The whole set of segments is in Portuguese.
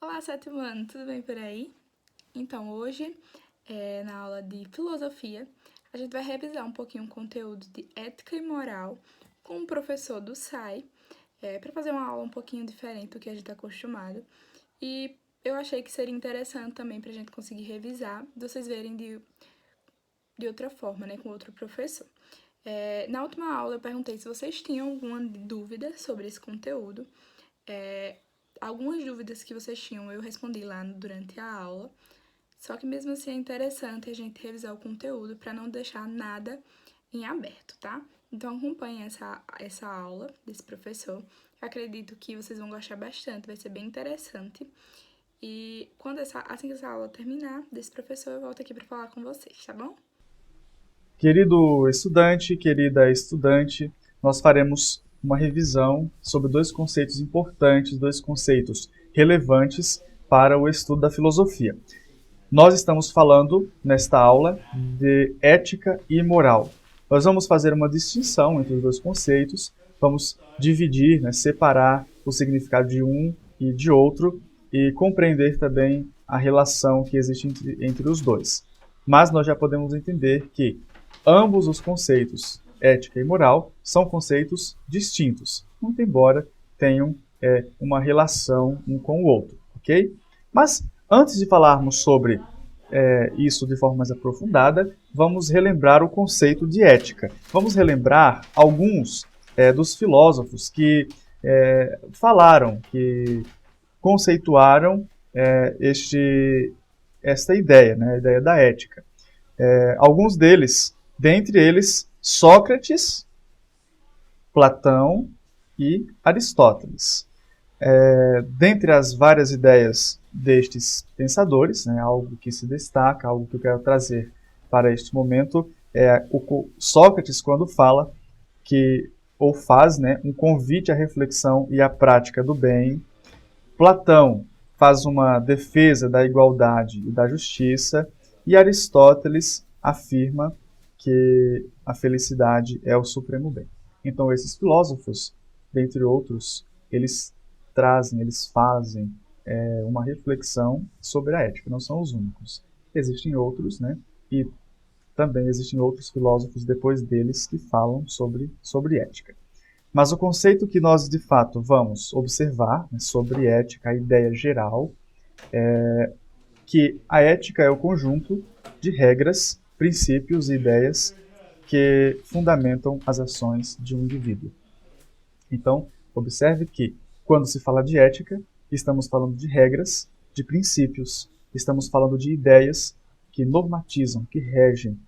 Olá, sétimo ano, tudo bem por aí? Então, hoje, na aula de filosofia, a gente vai revisar um pouquinho o conteúdo de ética e moral com o professor do SAI, para fazer uma aula um pouquinho diferente do que a gente está acostumado. E eu achei que seria interessante também para a gente conseguir revisar, vocês verem de outra forma, né, com outro professor. Na última aula, eu perguntei se vocês tinham alguma dúvida sobre esse conteúdo. É, Algumas dúvidas que vocês tinham eu respondi lá durante a aula, só que mesmo assim é interessante a gente revisar o conteúdo para não deixar nada em aberto, tá? Então acompanhe essa aula desse professor. Eu acredito que vocês vão gostar bastante, vai ser bem interessante. E assim que essa aula terminar desse professor, eu volto aqui para falar com vocês, tá bom? Querido estudante, querida estudante, nós faremos uma revisão sobre dois conceitos importantes, dois conceitos relevantes para o estudo da filosofia. Nós estamos falando, nesta aula, de ética e moral. Nós vamos fazer uma distinção entre os dois conceitos, vamos dividir, separar o significado de um e de outro e compreender também a relação que existe entre os dois. Mas nós já podemos entender que ambos os conceitos, ética e moral, são conceitos distintos, muito embora tenham uma relação um com o outro, ok? Mas antes de falarmos sobre isso de forma mais aprofundada, vamos relembrar o conceito de ética. Vamos relembrar alguns dos filósofos que falaram, que conceituaram esta ideia, né, a ideia da ética. Alguns deles, dentre eles, Sócrates, Platão e Aristóteles. Dentre as várias ideias destes pensadores, algo que se destaca, algo que eu quero trazer para este momento, é o Sócrates quando fala que, ou faz um convite à reflexão e à prática do bem. Platão faz uma defesa da igualdade e da justiça, e Aristóteles afirma que a felicidade é o supremo bem. Então esses filósofos, dentre outros, eles trazem, eles fazem uma reflexão sobre a ética. Não são os únicos. Existem outros, e também existem outros filósofos depois deles que falam sobre ética. Mas o conceito que nós, de fato, vamos observar sobre ética, a ideia geral, é que a ética é o conjunto de regras, princípios e ideias que fundamentam as ações de um indivíduo. Então, observe que, quando se fala de ética, estamos falando de regras, de princípios, estamos falando de ideias que normatizam, que regem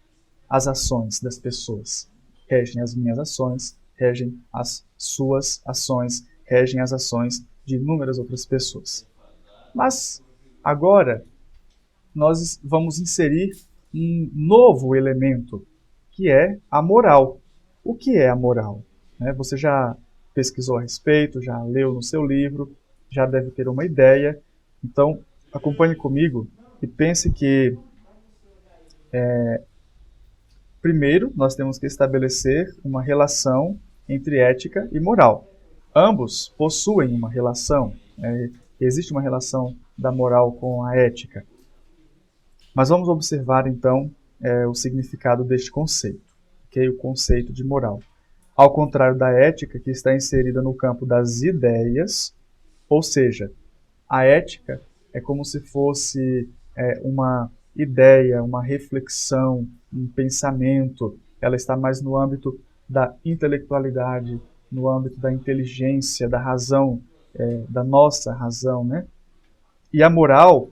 as ações das pessoas, regem as minhas ações, regem as suas ações, regem as ações de inúmeras outras pessoas. Mas agora nós vamos inserir um novo elemento, que é a moral. O que é a moral? Você já pesquisou a respeito, já leu no seu livro, já deve ter uma ideia. Então, acompanhe comigo e pense que primeiro, nós temos que estabelecer uma relação entre ética e moral. Ambos possuem uma relação, existe uma relação da moral com a ética. Mas vamos observar então o significado deste conceito, okay? O conceito de moral. Ao contrário da ética, que está inserida no campo das ideias, ou seja, a ética é como se fosse uma ideia, uma reflexão, um pensamento. Ela está mais no âmbito da intelectualidade, no âmbito da inteligência, da razão, da nossa razão, né? E a moral,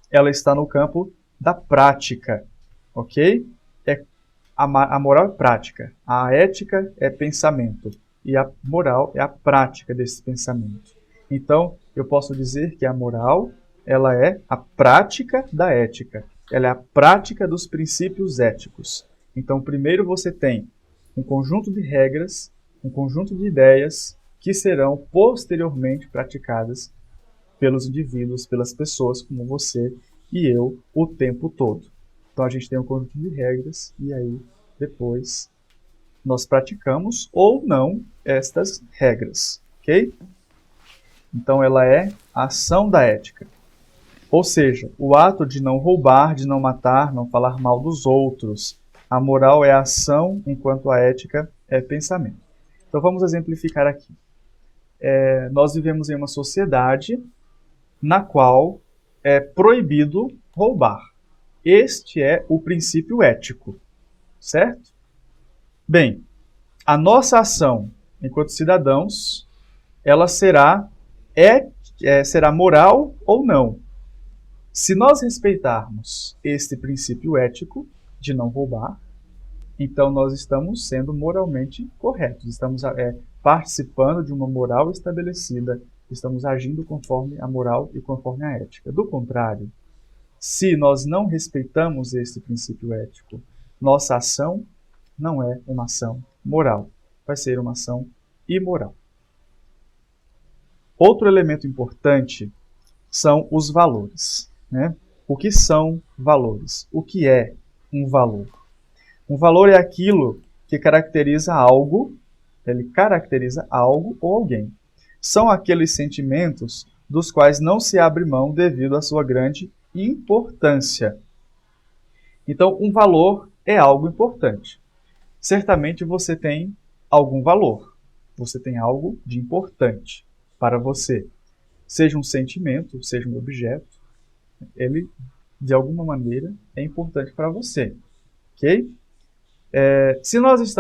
ela está no campo da prática, ok? A moral é prática, a ética é pensamento e a moral é a prática desse pensamento. Então, eu posso dizer que a moral, ela é a prática da ética. Ela é a prática dos princípios éticos. Então, primeiro você tem um conjunto de regras, um conjunto de ideias que serão posteriormente praticadas pelos indivíduos, pelas pessoas como você e eu o tempo todo. Então, a gente tem um conjunto de regras e aí depois nós praticamos ou não estas regras, ok? Então, ela é a ação da ética. Ou seja, o ato de não roubar, de não matar, não falar mal dos outros. A moral é a ação, enquanto a ética é pensamento. Então, vamos exemplificar aqui. Nós vivemos em uma sociedade na qual é proibido roubar. Este é o princípio ético, certo? Bem, a nossa ação enquanto cidadãos, ela será moral ou não. Se nós respeitarmos este princípio ético de não roubar, então nós estamos sendo moralmente corretos, estamos participando de uma moral estabelecida, estamos agindo conforme a moral e conforme a ética. Do contrário, se nós não respeitamos este princípio ético, nossa ação não é uma ação moral, vai ser uma ação imoral. Outro elemento importante são os valores, né? O que são valores? O que é um valor? Um valor é aquilo que caracteriza algo, ele caracteriza algo ou alguém. São aqueles sentimentos dos quais não se abre mão devido à sua grande importância. Então, um valor é algo importante. Certamente você tem algum valor, você tem algo de importante para você. Seja um sentimento, seja um objeto, ele, de alguma maneira, é importante para você. Ok? Se nós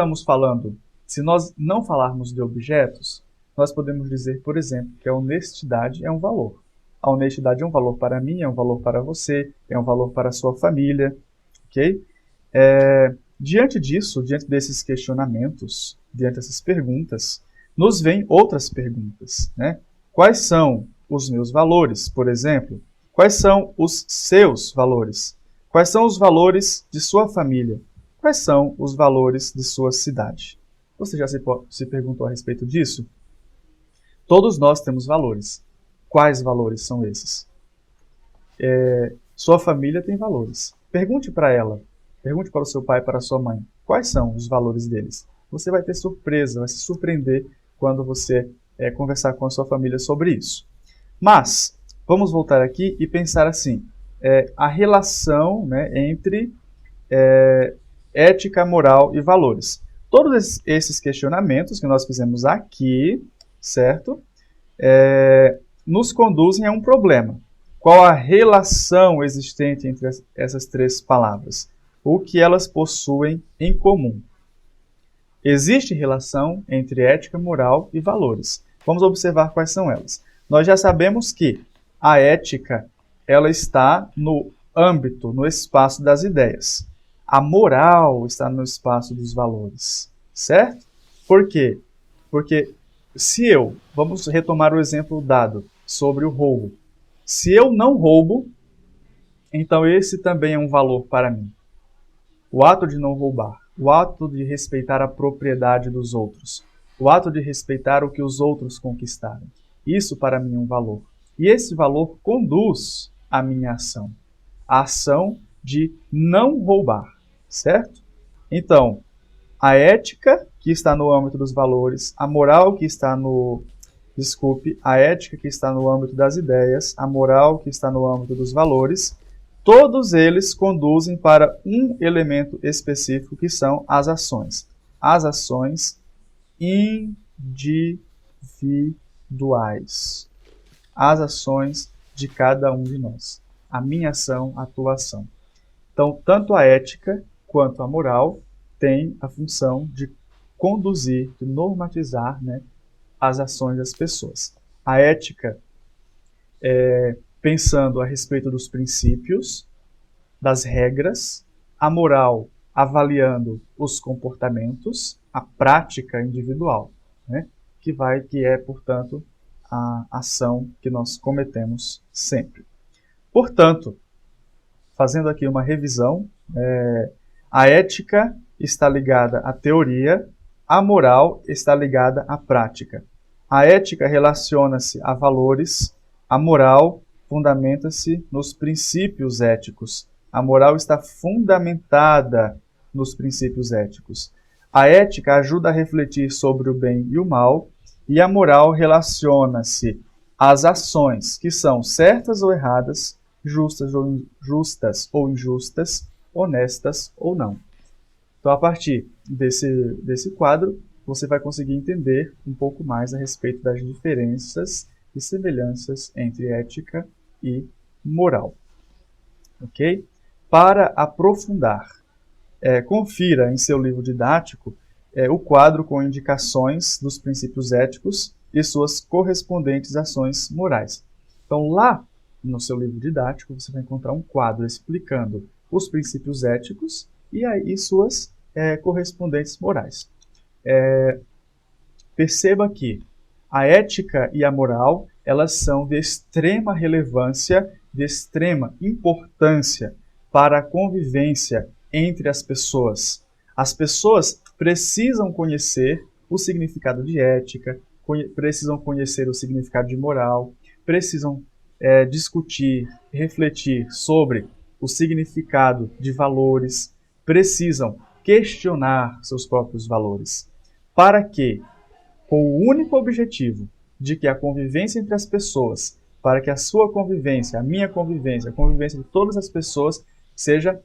não falarmos de objetos, nós podemos dizer, por exemplo, que a honestidade é um valor. A honestidade é um valor para mim, é um valor para você, é um valor para a sua família. Ok? Diante disso, diante desses questionamentos, diante dessas perguntas, nos vêm outras perguntas, né? Quais são os meus valores, por exemplo? Quais são os seus valores? Quais são os valores de sua família? Quais são os valores de sua cidade? Você já se perguntou a respeito disso? Todos nós temos valores. Quais valores são esses? Sua família tem valores. Pergunte para ela. Pergunte para o seu pai e para a sua mãe. Quais são os valores deles? Você vai ter surpresa, vai se surpreender quando você conversar com a sua família sobre isso. Mas, vamos voltar aqui e pensar assim. A relação, né, entre ética, moral e valores. Todos esses questionamentos que nós fizemos aqui, certo? Nos conduzem a um problema. Qual a relação existente entre essas três palavras? O que elas possuem em comum? Existe relação entre ética, moral e valores. Vamos observar quais são elas. Nós já sabemos que a ética ela está no âmbito, no espaço das ideias. A moral está no espaço dos valores, certo? Por quê? Porque vamos retomar o exemplo dado sobre o roubo. Se eu não roubo, então esse também é um valor para mim. O ato de não roubar, o ato de respeitar a propriedade dos outros, o ato de respeitar o que os outros conquistaram. Isso para mim é um valor. E esse valor conduz a minha ação. A ação de não roubar, certo? Então, a ética que está no âmbito dos valores, a moral que está a ética que está no âmbito das ideias, a moral que está no âmbito dos valores, todos eles conduzem para um elemento específico que são as ações. As ações individuais. As ações de cada um de nós. A minha ação, a tua ação. Então, tanto a ética quanto a moral têm a função de conduzir, de normatizar, né, as ações das pessoas. A ética pensando a respeito dos princípios, das regras, a moral avaliando os comportamentos, a prática individual, né, que é, portanto, a ação que nós cometemos sempre. Portanto, fazendo aqui uma revisão, a ética está ligada à teoria, a moral está ligada à prática. A ética relaciona-se a valores, a moral fundamenta-se nos princípios éticos. A moral está fundamentada nos princípios éticos. A ética ajuda a refletir sobre o bem e o mal, e a moral relaciona-se as ações que são certas ou erradas, justas ou injustas, honestas ou não. Então, a partir desse quadro, você vai conseguir entender um pouco mais a respeito das diferenças e semelhanças entre ética e moral. Ok? Para aprofundar, confira em seu livro didático o quadro com indicações dos princípios éticos e suas correspondentes ações morais. Então, lá no seu livro didático, você vai encontrar um quadro explicando os princípios éticos e suas correspondentes morais. Perceba que a ética e a moral, elas são de extrema relevância, de extrema importância para a convivência entre as pessoas. As pessoas precisam conhecer o significado de ética, precisam conhecer o significado de moral, precisam discutir, refletir sobre o significado de valores, precisam questionar seus próprios valores, para que, com o único objetivo de que a convivência entre as pessoas, para que a sua convivência, a minha convivência, a convivência de todas as pessoas seja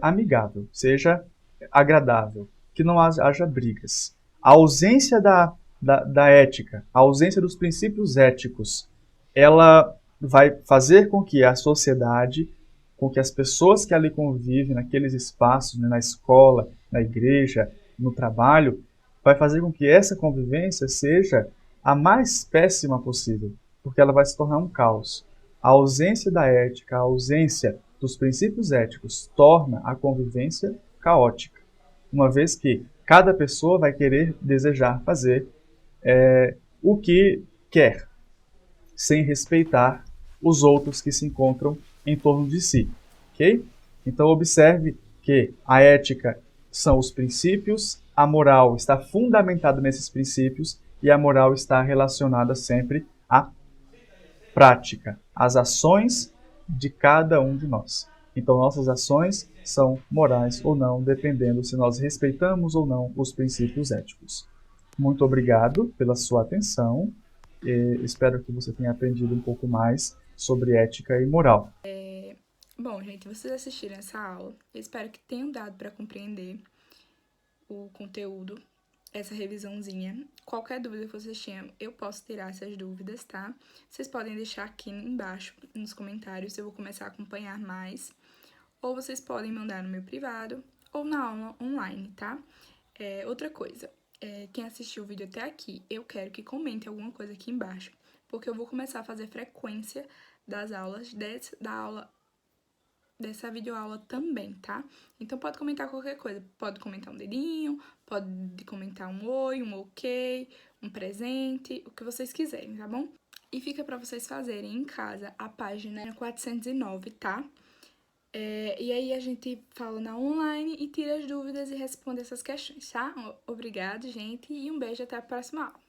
amigável, seja agradável, que não haja brigas. A ausência da ética, a ausência dos princípios éticos, ela vai fazer com que a sociedade, com que as pessoas que ali convivem, naqueles espaços, né, na escola, na igreja, no trabalho, vai fazer com que essa convivência seja a mais péssima possível, porque ela vai se tornar um caos. A ausência da ética, a ausência dos princípios éticos torna a convivência caótica, uma vez que cada pessoa vai querer desejar fazer o que quer, sem respeitar os outros que se encontram em torno de si. Okay? Então, observe que a ética são os princípios, a moral está fundamentada nesses princípios e a moral está relacionada sempre à prática, às ações de cada um de nós. Então, nossas ações são morais ou não, dependendo se nós respeitamos ou não os princípios éticos. Muito obrigado pela sua atenção. Espero que você tenha aprendido um pouco mais sobre ética e moral. Bom, gente, vocês assistiram essa aula. Eu espero que tenham dado para compreender o conteúdo, essa revisãozinha. Qualquer dúvida que vocês tenham, eu posso tirar essas dúvidas, tá? Vocês podem deixar aqui embaixo nos comentários, eu vou começar a acompanhar mais. Ou vocês podem mandar no meu privado ou na aula online, tá? Outra coisa, quem assistiu o vídeo até aqui, eu quero que comente alguma coisa aqui embaixo, porque eu vou começar a fazer frequência das aulas dessa videoaula também, tá? Então, pode comentar qualquer coisa. Pode comentar um dedinho, pode comentar um oi, um ok, um presente, o que vocês quiserem, tá bom? E fica pra vocês fazerem em casa a página 409, tá? E aí a gente fala na online e tira as dúvidas e responde essas questões, tá? Obrigado, gente, e um beijo até a próxima aula.